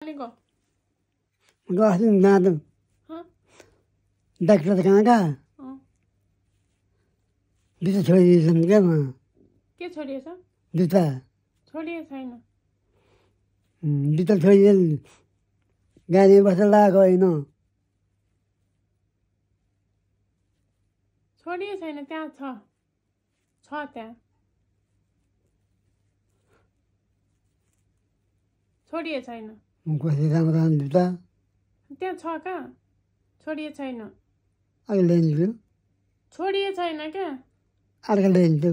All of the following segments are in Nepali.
भनेको अस्ति दाँत डाक्टर त कहाँ कहाँ जुत्ता छोडिदिएछन् क्या के छोडिएछ? जुत्ता छोडिए छैन। जुत्ता छोडिदिए गाडीमा बसेर लगाएको होइन। छोडिए छैन, त्यहाँ छ त्यहाँ छोडिए छैन। कसरी राम्रो राम्रो जुत्ता त्यहाँ छ कहाँ? छोडिए छैन। अहिले ल्याइदिन्छु। छोडिए छैन क्या? अर्को ल्याइदिन्छु।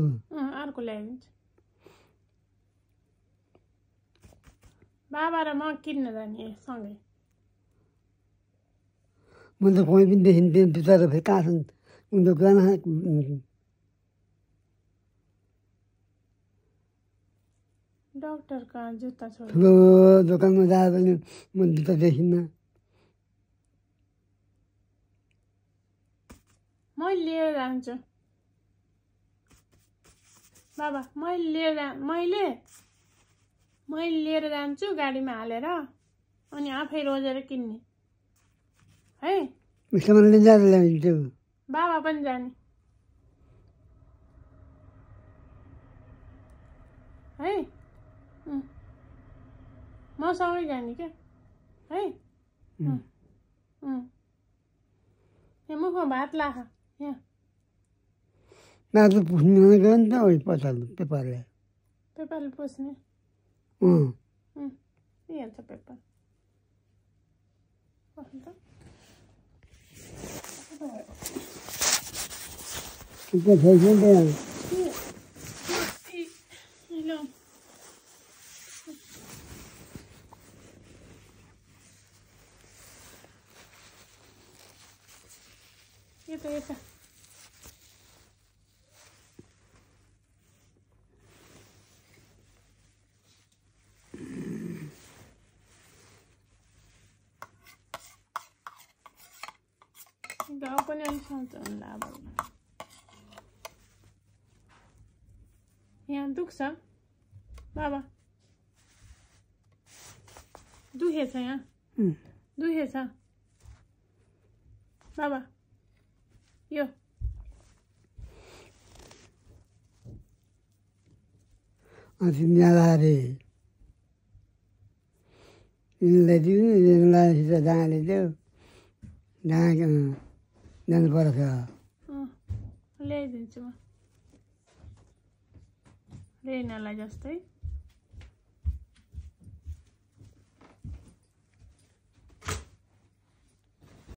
अर्को ल्याइदिन्छु। बाबा र म किन्न जाने सँगै। मैले त कोही पनि देखिन्थेँ जुत्ता त फेरि कहाँ छन् दोकान डाक्टर कहाँ जुत्ता छोड्यो? ठुलो दोकानमा जाँदा पनि म जुत्ता देखिनँ। मैले लिएर जान्छु बाबा। मैले लिएर जान्छु गाडीमा हालेर, अनि आफै रोजेर किन्ने है। सामान लिएर ल्याइदिन्छु। बाबा पनि जाने है। म सँगै जाने क्या है। यहाँ मुखमा भात लाख यहाँ नाच्नु पुस्नु गयो नि त उयो पेपरले पुस्ने यहाँ छ पेपर। यता गाउँ पनि अलिक सन्चो होला। अब यहाँ दुख्छ बाबा? दुखेछ यहाँ? दुखेछ बाबा? यो ल्याएर ल्याइदिनु डाँले त्यो जानु पर्छ। ल्याइदिन्छु म रेनालाई जस्तै।